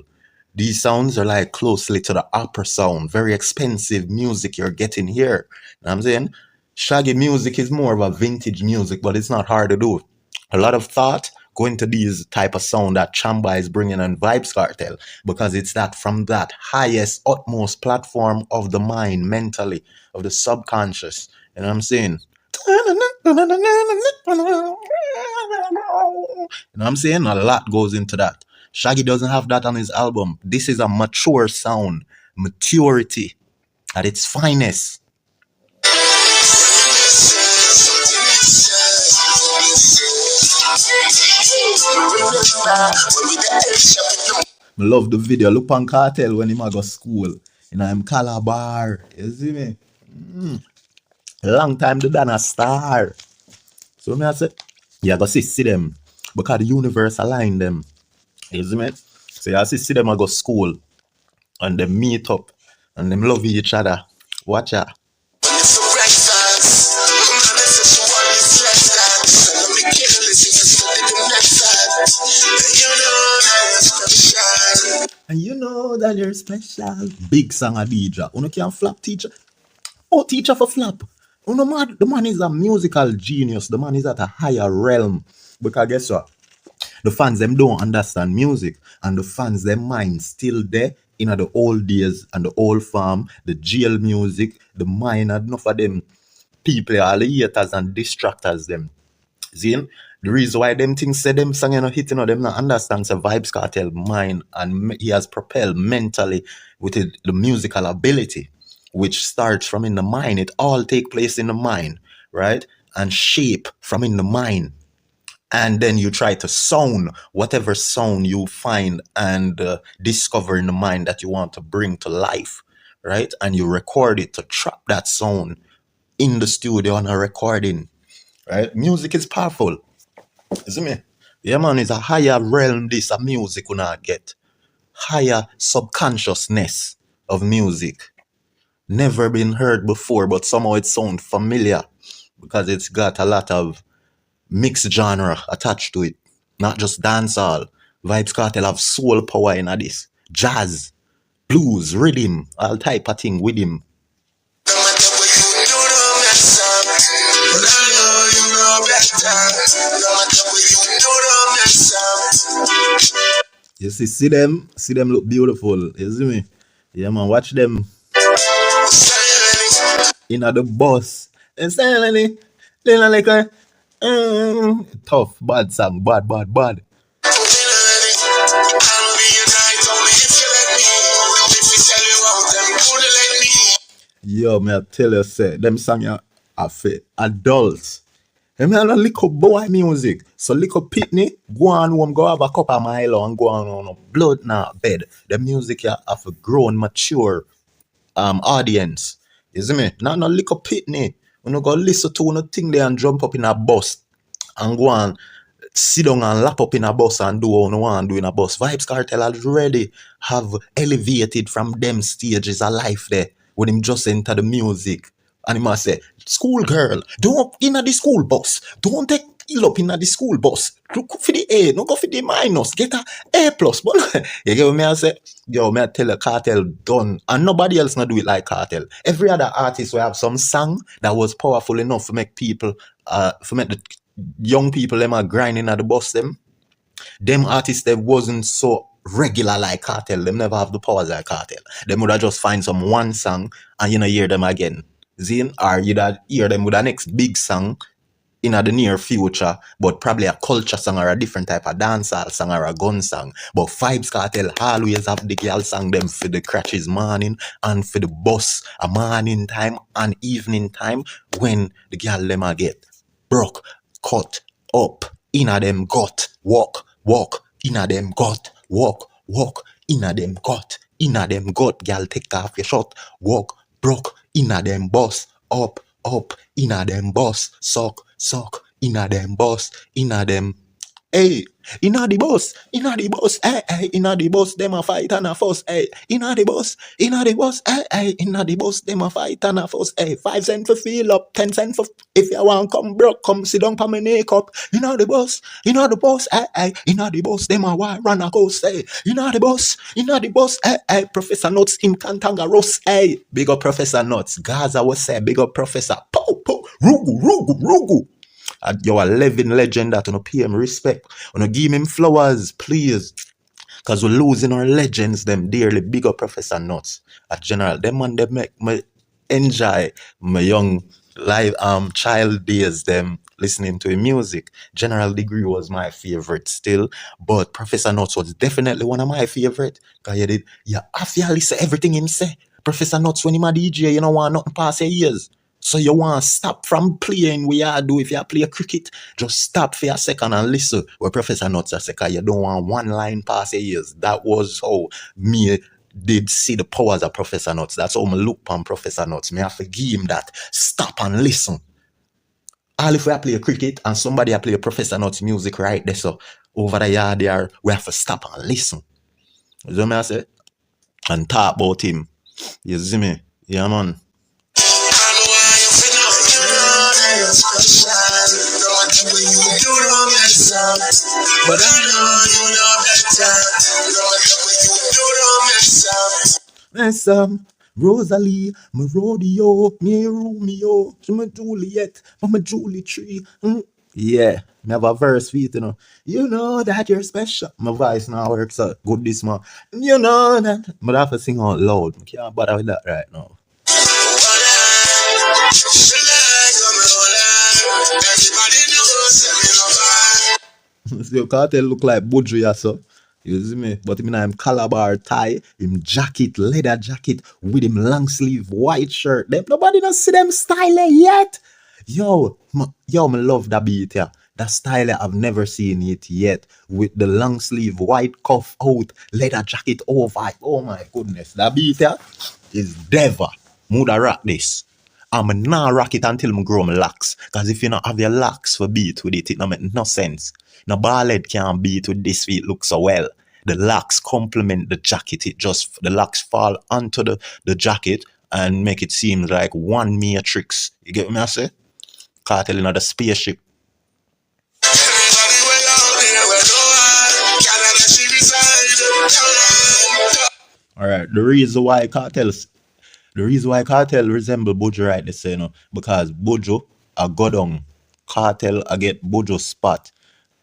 These sounds are like closely to the opera sound, very expensive music you're getting here. You know what I'm saying? Shaggy music is more of a vintage music, but it's not hard to do. A lot of thought go into these type of sound that Chamba is bringing on Vybz Kartel, because it's that from that highest, utmost platform of the mind, mentally, of the subconscious. You know what I'm saying? You know what I'm saying? A lot goes into that. Shaggy doesn't have that on his album. This is a mature sound, maturity at its finest. I love the video. Look on Kartel when him a go school. You know, him Calabar. You see me? Long time the done a star. So me I say, yeah, go see them. Because the universe align them. You see me? So you see them a go school. And they meet up. And them love each other. Watch out. And you know that you're special. Big song of DJ. You can flap teacher. Oh, teacher for flap. You know, man, the man is a musical genius. The man is at a higher realm. Because guess what? The fans them don't understand music. And the fans them mind still there in the old days and the old farm, the jail music, the mind, enough of them people, all the haters and distractors them. See, the reason why them things say them song you know hitting or them not understand the Vybz Kartel mind and he has propelled mentally with the musical ability, which starts from in the mind. It all take place in the mind, right? And shape from in the mind. And then you try to sound whatever sound you find and discover in the mind that you want to bring to life, right? And you record it to trap that sound in the studio on a recording, right? Music is powerful. You see me? Yeah, man, it's a higher realm this of music we not get. Higher subconsciousness of music. Never been heard before, but somehow it sounds familiar because it's got a lot of mixed genre attached to it. Not just dancehall. Vybz Kartel have soul power in this. Jazz, blues, rhythm, all type of thing with him. You see them look beautiful. You see me? Yeah, man, watch them in the bus. And suddenly, like a tough, bad song, bad. Yo, me I tell you, say, them song are for adults. And me a little boy music. So little pitney, go on home, go have a cup of Milo and go on a blood now bed. The music you have a grown, mature audience. You see me? Not no little pitney. You know, go listen to no thing there and jump up in a bus and go on sit down and lap up in a bus and do what you want to do in a bus. Vybz Kartel already have elevated from them stages of life there when him just enter the music. And he must say, school girl, don't in the school bus. Don't take ill up in the school bus. Look for the A, no go for the minus. Get a A plus. But you get what me I say? Yo, me I tell you, Kartel done. And nobody else not do it like Kartel. Every other artist will have some song that was powerful enough to make people, for make the young people them are grinding at the bus them artists that wasn't so regular like Kartel. Them never have the powers like Kartel. Them would have just find some one song and you know hear them again. Zine, or you'd hear them with the next big song in the near future, but probably a culture song or a different type of dancehall song or a gun song. But Vybz Kartel always have the girl song them for the crutches morning and for the bus a morning time and evening time when the girl them a get broke, cut up, inna them gut, walk, inna them gut, walk, inna them gut, girl take off your shot, walk, broke, inna them bus, up, inna them bus, suck, inna them bus, inna them, hey, inna the bus, hey, inna the bus, them a fight and a fuss, hey, inna the bus, hey, inna the bus, them a fight and a fuss, hey, 5 cents for fill up, 10 cents for, if you want come broke, come sit down pa me neck up, inna the bus, hey, inna the bus, them a war run a coast, hey, inna the bus, hey, Professor Nuts in Kantanga Ross, hey, big up Professor Nuts, Gaza was say, big up Professor, rugu. You're a living legend that you pay him respect. You give him flowers, please. Because we're losing our legends, them dearly. Big up Professor Nuts. At general, them man, they make me enjoy my young live child days, them listening to his music. General Degree was my favorite still, but Professor Nuts was definitely one of my favorite. Because you have to listen everything him say. Professor Nuts, when him a DJ, you don't want nothing past your ears. So you want to stop from playing what you do. If you play cricket, just stop for a second and listen what Professor Nuts said. You don't want one line past your ears. That was how me did see the powers of Professor Nuts. That's how I look on Professor Nuts. Me have to give him that. Stop and listen. All if we play cricket and somebody play Professor Nuts music right there, so over the yard there, we have to stop and listen. You see me I say? And talk about him. You see me? Yeah, man. But I know you know better. Mess up, Rosalie, my rodeo, me Romeo, my Juliet, my Julie tree. Yeah, me have a verse for it, you know. You know that you're special. My voice now works so good this month. You know that. But I have to sing out loud. I can't bother with that right now. So Kartel look like Buju ya so. You see me? But him in him calabar tie, him jacket, leather jacket, with him long sleeve white shirt. Them, nobody don't see them style yet. Yo, me love that beat yeah. That style I've never seen it yet. With the long sleeve, white cuff out, leather jacket over. Oh my goodness. That beat yeah is Deva. Muda rock this. I'm not rock it until I grow my locks. Because if you not have your locks for beat with it, it don't make no sense. No ballhead can't beat with this feet look so well. The locks complement the jacket. The locks fall onto the jacket and make it seem like one matrix. You get me I say? Kartel in the spaceship. Alright, the reason why Kartel resemble Buju right there, say, you know, because Buju a go down, Kartel a get Buju spot.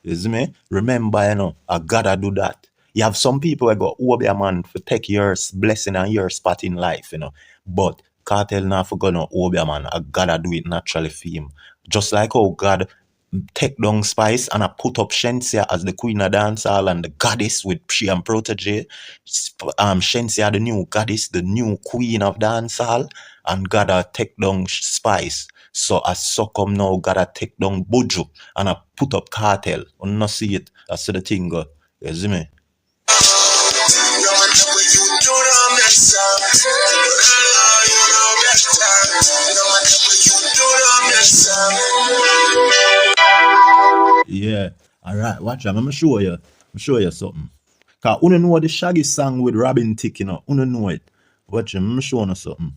You see me? Remember, you know, I gotta do that. You have some people that go over man for take your blessing and your spot in life, you know. But Kartel not for gonna over man. I gotta do it naturally for him. Just like how God take down Spice and I put up Shensia as the queen of dancehall and the goddess with she and protege. Shensia the new goddess, the new queen of dancehall, and gotta take down Spice. So I come now, gotta take down Buju and I put up Kartel. I not see it. That's the thing go. You see me? Yeah. Alright, watch out. I'm show you. I'm show you something. Cause you know the Shaggy song with Robin Thicke, you know. You know it. Watch him. I'm showing you something.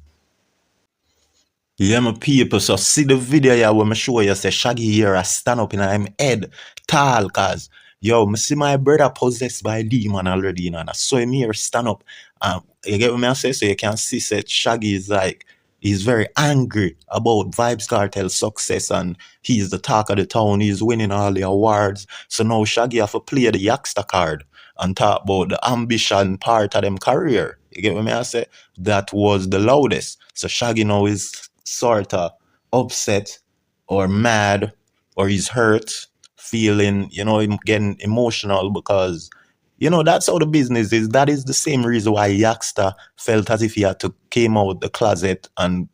Yeah, my people, so see the video here where I show you say Shaggy here I stand up in him head tall cause yo, I see my brother possessed by a demon already, you know, and I saw him here stand up. You get what I say? So you can see that Shaggy is like he's very angry about Vybz Kartel's success and he's the talk of the town, he's winning all the awards. So now Shaggy have to play the Yaksta card and talk about the ambition part of them career. You get what I say? That was the loudest. So Shaggy now is sort of upset or mad or he's hurt, feeling, you know, him getting emotional because, you know, that's how the business is. That is the same reason why Yaksta felt as if he had to came out the closet and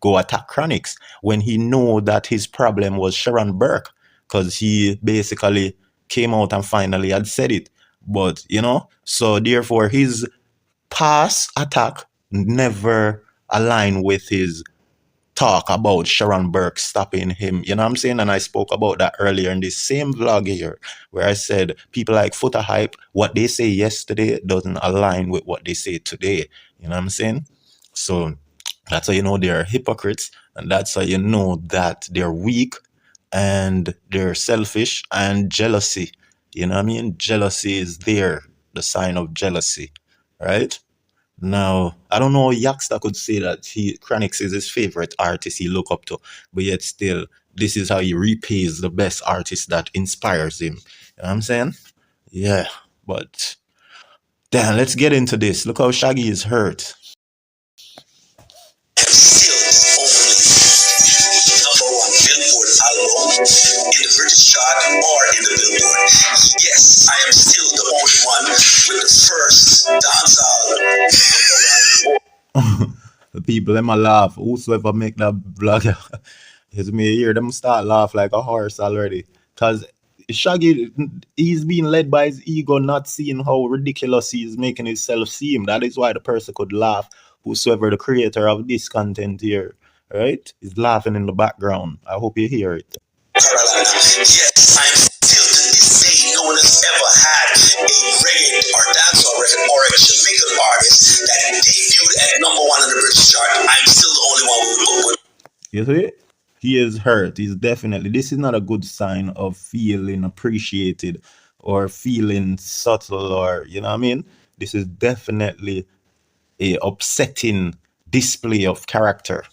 go attack Chronixx when he knew that his problem was Sharon Burke because he basically came out and finally had said it. But, you know, so therefore his past attack never aligned with his talk about Sharon Burke stopping him. You know what I'm saying? And I spoke about that earlier in this same vlog here, where I said people like Foota hype, what they say yesterday doesn't align with what they say today. You know what I'm saying? So that's how you know they're hypocrites, and that's how you know that they're weak and they're selfish and jealousy. You know what I mean? Jealousy is there, the sign of jealousy, right? Now, I don't know Yaksta could say that Chronixx is his favorite artist he look up to, but yet still, this is how he repays the best artist that inspires him. You know what I'm saying? Yeah, but damn, let's get into this. Look how Shaggy is hurt. In the British chart or in the Billboard. Yes, I am still the only one with the first dancehall. The people, them a laugh. Whosoever make that vlog, is me hear them start laugh like a horse already. Cause Shaggy, he's being led by his ego, not seeing how ridiculous he's making himself seem. That is why the person could laugh. Whosoever the creator of this content here, right, is laughing in the background. I hope you hear it. Yes, I'm still to this day no one has ever had a reggae or dancehall record or a Jamaican artist that debuted at #1 on the British chart. I'm still the only one with. You see? He is hurt. He's definitely. This is not a good sign of feeling appreciated or feeling subtle or, you know what I mean? This is definitely a upsetting display of character.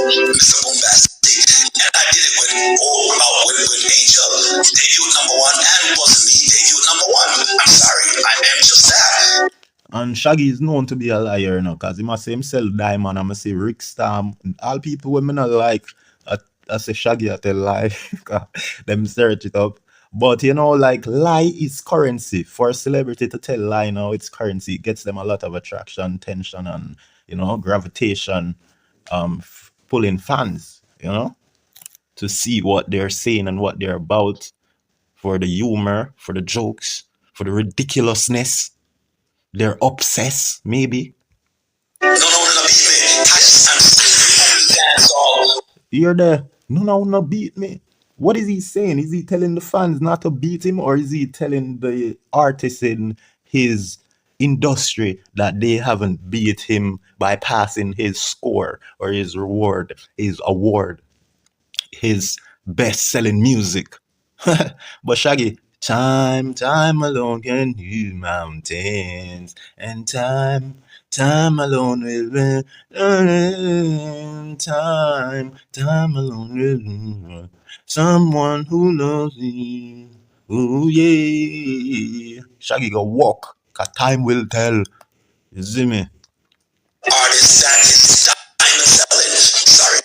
Mr. Bombastic, and I did it with Angel, debut #1, and possibly debut #1. I'm sorry, I am just that. And Shaggy is known to be a liar, you know, because he must say himself Diamond, I must say Rick Stam, all people women are like a I say Shaggy I tell lie. Them search it up. But you know, like lie is currency. For a celebrity to tell lie now, it's currency. It gets them a lot of attraction, tension, and gravitation, pulling fans, to see what they're saying and what they're about, for the humor, for the jokes, for the ridiculousness. They're obsessed, maybe. No, beat me. I'm still dancehall. You're there. No, beat me. What is he saying? Is he telling the fans not to beat him, or is he telling the artists in his industry that they haven't beat him by passing his score or his reward, his award, his best-selling music? But Shaggy, time alone can move mountains, and time alone will win. Time alone will win. Someone who loves me. Ooh yeah. Shaggy go walk, 'cause time will tell. You see me? Artist that is diamond selling. Sorry,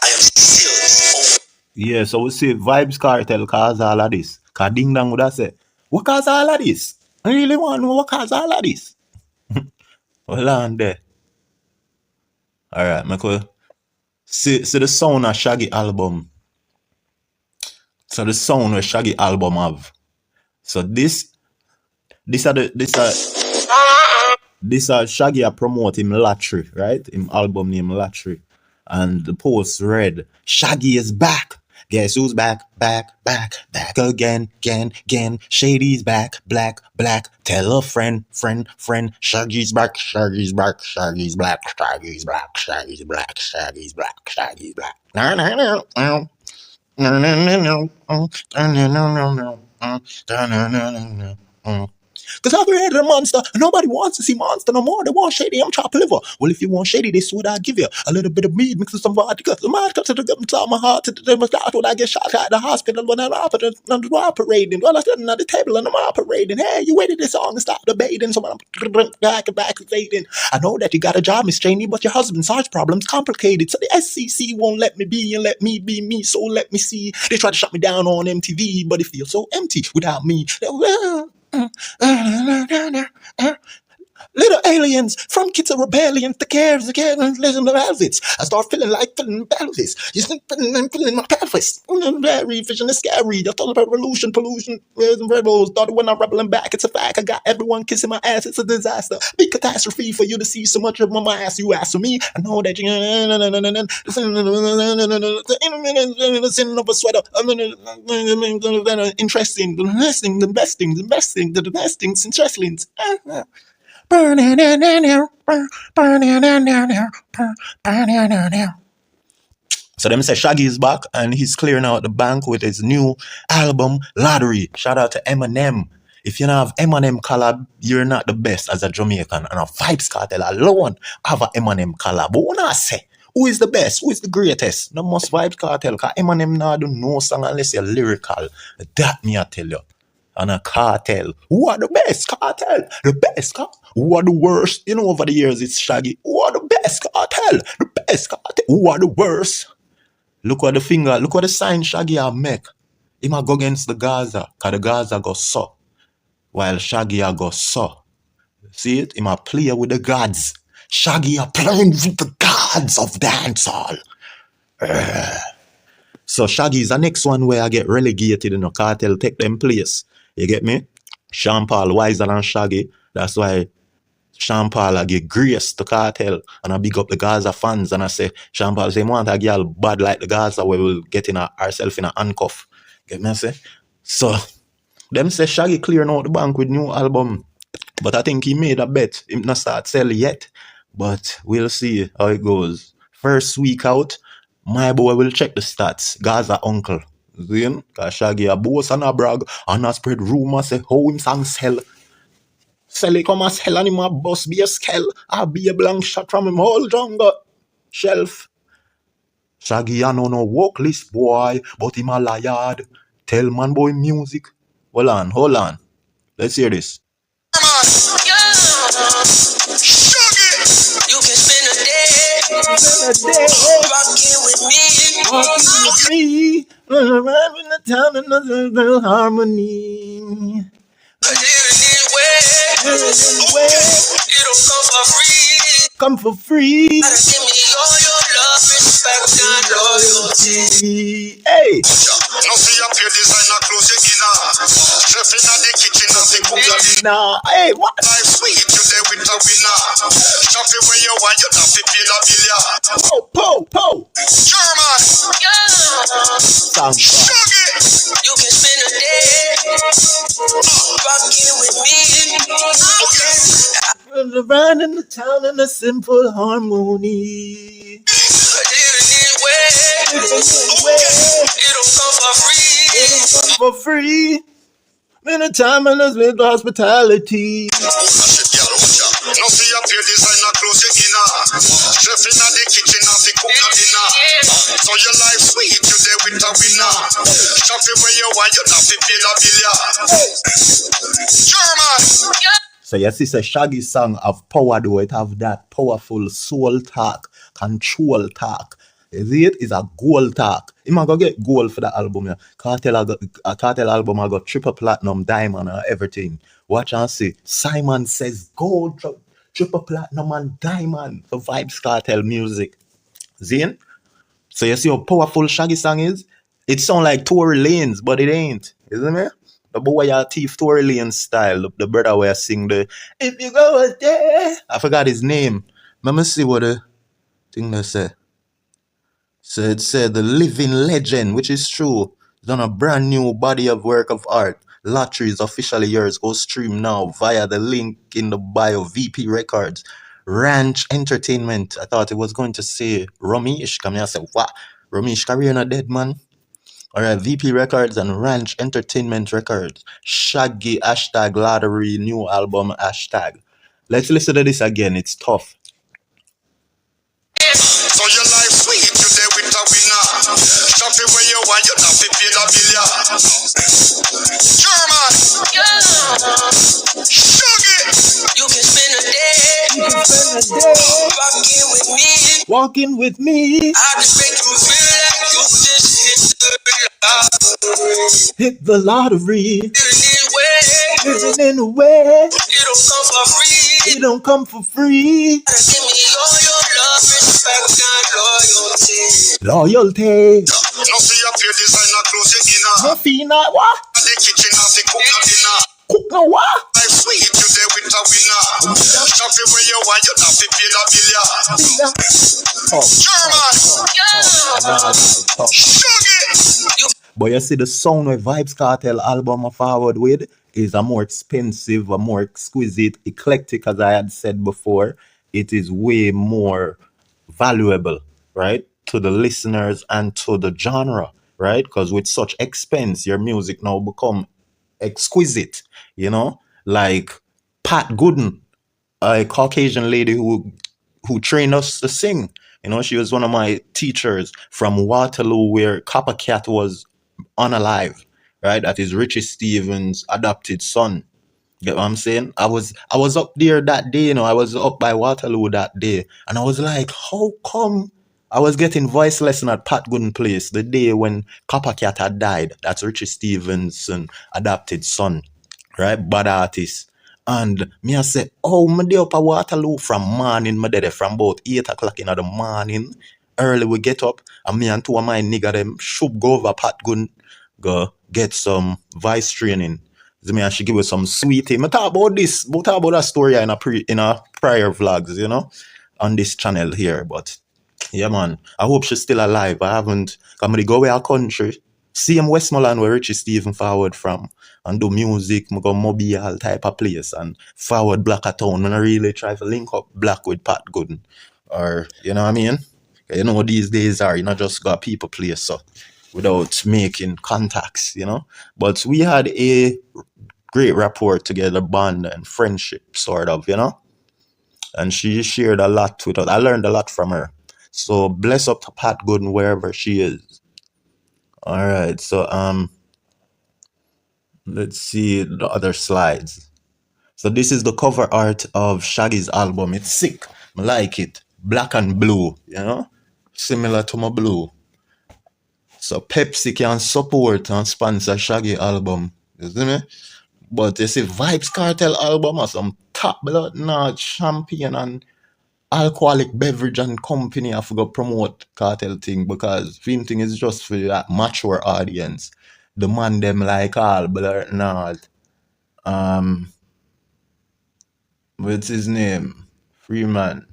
I am still. Yeah, so we see Vybz Kartel cause all of this. Cause Ding Dong would have said, what cause all of this? I really want to know what cause all of this. Well, on there. Alright, Michael. See the sound of Shaggy album. So the sound where Shaggy album have. So this Shaggy a promote him Latry, right? Him album name Latry. And the post read, Shaggy is back. Guess who's back again. Shady's back, black. Tell a friend. Shaggy's back. Shaggy's black. Shaggy's black. Cause I created a monster, and nobody wants to see monster no more. They want Shady, I'm chopped liver. Well, if you want Shady, this is what I give you. A little bit of meat mixed with some vodka. The vodka to the gut of my heart, to the start when I get shot at the hospital when I'm operating. Well, I'm sitting at the table and I'm operating. Hey, you waited this long to stop debating, so when I'm back fading. I know that you got a job, Miss Cheney, but your husband's heart problem's complicated. So the SCC won't let me be and let me be me, so let me see. They try to shut me down on MTV, but it feels so empty without me. Little aliens from kids of rebellion, the cares, listen to Elvis. I start feeling Elvis. You start feeling my pelvis. Very vision is scary. I thought about pollution, rebels. Thought when I'm rebelling back, it's a fact. I got everyone kissing my ass. It's a disaster. Big catastrophe for you to see so much of my ass. You ask for me. I know that you. The sin of a sweater. Interesting. The best things, interesting. Burning in there. So them say Shaggy is back and he's clearing out the bank with his new album, Lottery. Shout out to Eminem. If you don't have Eminem collab, you're not the best as a Jamaican. And a Vybz Kartel alone have a Eminem collab. But when I say, who is the best? Who is the greatest? No most Vybz Kartel. Because Eminem now do no song unless you're lyrical. That me I tell you. And a Kartel. Who are the best? Kartel. The best. Who are the worst? You know, over the years it's Shaggy. Who are the best? Kartel. The best. Kartel. Who are the worst? Look at the finger. Look at the sign Shaggy I make. He might go against the Gaza. Because the Gaza go so. While Shaggy I go so. See it? He might play with the gods. Shaggy are playing with the gods of dancehall. So Shaggy is the next one where I get relegated in a Kartel take them place. You get me? Sean Paul wiser than Shaggy. That's why Sean Paul I give grace to Kartel. And I big up the Gaza fans. And I say, Sean Paul say, want a girl bad like the Gaza where we'll get in ourselves in a handcuff. Get me I say? So, them say Shaggy clearing out the bank with new album. But I think he made a bet. He not start selling yet. But we'll see how it goes. First week out, my boy will check the stats. Gaza uncle. See him? Because Shaggy a boast and a brag. And a spread rumors say how him song sell. Sell it come and sell and him a bus be a scale. I'll be a blank shot from him whole jungle. Shelf. Shaggy a no work list boy. But him a liard. Tell man boy music. Hold on. Let's hear this. You can spend a day rocking with me. Walking with me, around in the town and the harmony. It don't come for free. Come for free. Gotta give me all your love, respect, and loyalty. Hey. Now see up your designer clothes you inna. Chef inna the kitchen and the cook your dinner. Nah, hey, what? Life sweet, you there with a winner. Shop it when you want, you not fi pay the bill ya. Po. German. Shaggy. You can spend a day rocking with me. Around in the town in a simple harmony. It don't come for free. For free. Many time and us with hospitality. Now see up your designer clothes you inna. Chef inna the kitchen and the cook your dinner. So your life sweet, you there with a winner. Shop it when you want, you not fi pay the bill ya. German. So you see, the Shaggy song of power, though it have that powerful soul talk, control talk. You see it? It's a gold talk. You might go get gold for the album. Yeah. Kartel album I got triple platinum, diamond, and everything. Watch and see. Simon says gold, triple platinum, and diamond for Vybz Kartel music. See? So you see how powerful Shaggy song is? It sound like Tory Lanez, but it ain't. Isn't it? The boy ya thief Tory Lanez style. The brother where sing the if you go out there. I forgot his name. Let me see what the thing they say. So it said the living legend, which is true. Done a brand new body of work of art. Lottery is officially yours. Go stream now via the link in the bio. VP Records. Ranch Entertainment. I thought it was going to say Ramesh. Come here, I said, what? Ramesh career not dead, man. Alright, VP Records and Ranch Entertainment Records. Shaggy hashtag lottery new album hashtag. Let's listen to this again. It's tough. So your life sweet, you there with a winner. Shop it when you want, you not fi pay the bill ya. German. Shaggy. You can spend a day Walking with me. I just make you feel like you just Hit the lottery. living in a way. It don't come for free. It don't come for free. Gotta give me all your love, respect, and loyalty. Loyalty. Now see up your designer clothes you inna. Nothing what? The kitchen and the cook your dinner. Cook no what? Life sweet, you there with a winner. Shop it when you want, you not fi pay the bill ya. German. Shaggy. But you see the sound with Vybz Kartel album I forward with is a more expensive, a more exquisite, eclectic, as I had said before. It is way more valuable, right, to the listeners and to the genre, right? Because with such expense, your music now become exquisite, you know, like Pat Gooden, a Caucasian lady who trained us to sing. You know, she was one of my teachers from Waterloo, where Coppercat was unalive, right? That is Richie Stevens' adopted son. Get what I'm saying? I was up there that day, you know, I was up by Waterloo that day, and I was like, how come I was getting voice lesson at Pat Gooden Place the day when Coppercat had died? That's Richie Stevens' adopted son, right? Bad artist. And me I say, oh, me dey up at Waterloo from morning, me dey there from about 8 o'clock in the morning. Early we get up, and me and two of my nigga them should go over Pat Gooden, go get some voice training. So me and she give us some sweetie. Me talk about this, we talk about that story in a prior vlogs, you know, on this channel here. But yeah, man, I hope she's still alive. I haven't come to go away our country. See him Westmoreland where Richie Stephen forward from and do music, me go Mobile type of place and forward Black a town. And I really try to link up Black with Pat Gooden. Or you know what I mean? You know these days are, you know, just got people place so without making contacts, you know. But we had a great rapport together, bond and friendship, sort of, you know. And she shared a lot with us. I learned a lot from her. So bless up to Pat Gooden wherever she is. All right, so let's see the other slides. So this is the cover art of Shaggy's album. It's sick. I like it. Black and blue, you know, similar to my blue. So Pepsi can support and sponsor Shaggy album. You see me? But you see Vybz Kartel album or some top blood notch champagne and alcoholic beverage and company have to go promote Cartel thing because film thing is just for that mature audience. The man them like all blood not what's his name? Freeman.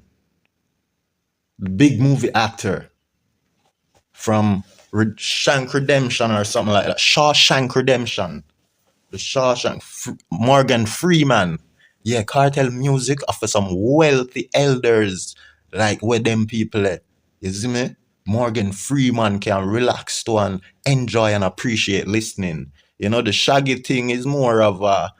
The big movie actor from Shank Redemption or something like that. Shawshank Redemption. The Shawshank. Morgan Freeman. Yeah, Cartel music after some wealthy elders like where them people at. You see me? Morgan Freeman can relax to and enjoy and appreciate listening. You know, the Shaggy thing is more of a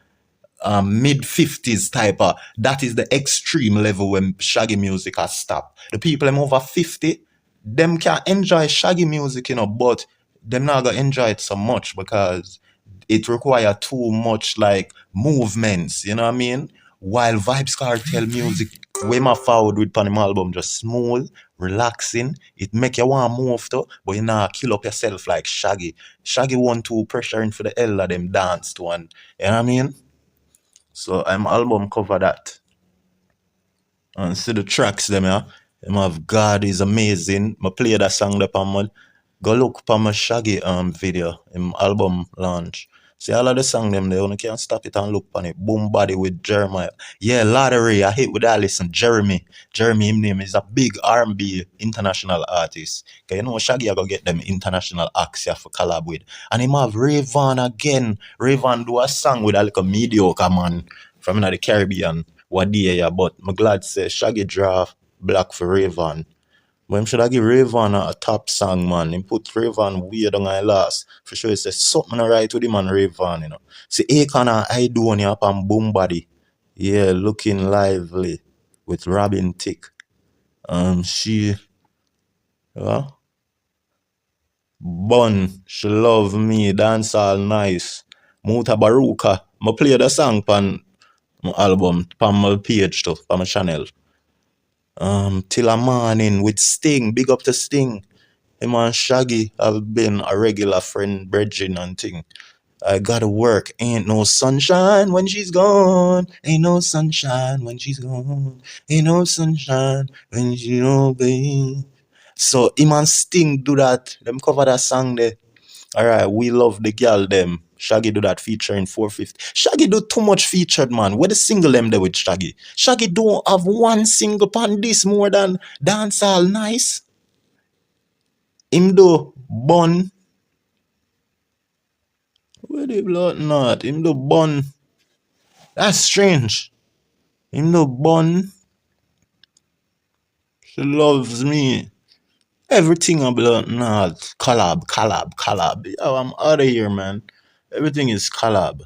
mid-50s type of, that is the extreme level when Shaggy music has stopped. The people them over 50, them can enjoy Shaggy music, you know, but them not gonna enjoy it so much because it require too much like movements, you know what I mean? While Vybz Kartel music, way more forward with Panama album, just smooth, relaxing. It make you want to move to, but you not kill up yourself like Shaggy. Shaggy want to pressuring for the hell of them dance to, and you know what I mean? So I'm album cover that. And see the tracks them, yeah. Them have God is amazing. I play that song up on my, go look for my Shaggy video, album launch. See all of the song them there, you can't stop it and look on it. Boom Body with Jeremiah. Yeah, Lottery, I hit with that listen. Jeremy. Jeremy, his name is a big R&B international artist. Cause you know Shaggy I go get them international acts here for collab with. And him have Rayvon again. Rayvon do a song with a little mediocre man from the Caribbean. What day yeah, but I'm glad say Shaggy draft black for Rayvon. But him should have give Rayvon a top song, man. Him put Rayvon weird on my last. For sure, he says something right with him and Rayvon, you know. See, Akon and I do on up and Boom Body. Yeah, looking lively with Robin Tick. She, Bun, she love me, Dancehall nice. Muta Baruka. I play the song pan my album, pan my page too, pan my channel. Till a morning with Sting, big up to Sting. Him and Shaggy have been a regular friend, brethren and thing. I gotta work. Ain't no sunshine when she's gone. Ain't no sunshine when she's gone. Ain't no sunshine when she's gone, babe. So him and Sting do that. Them cover that song there. Alright, we love the girl them. Shaggy do that featuring 450. Shaggy do too much featured, man. Where the single them there with Shaggy? Shaggy don't have one single pan this more than Dancehall nice. Him do Bun. Where the blood not? Him do Bun. That's strange. Him do Bun. She loves me. Everything a blood not. Collab. Yo, I'm out of here, man. Everything is collab.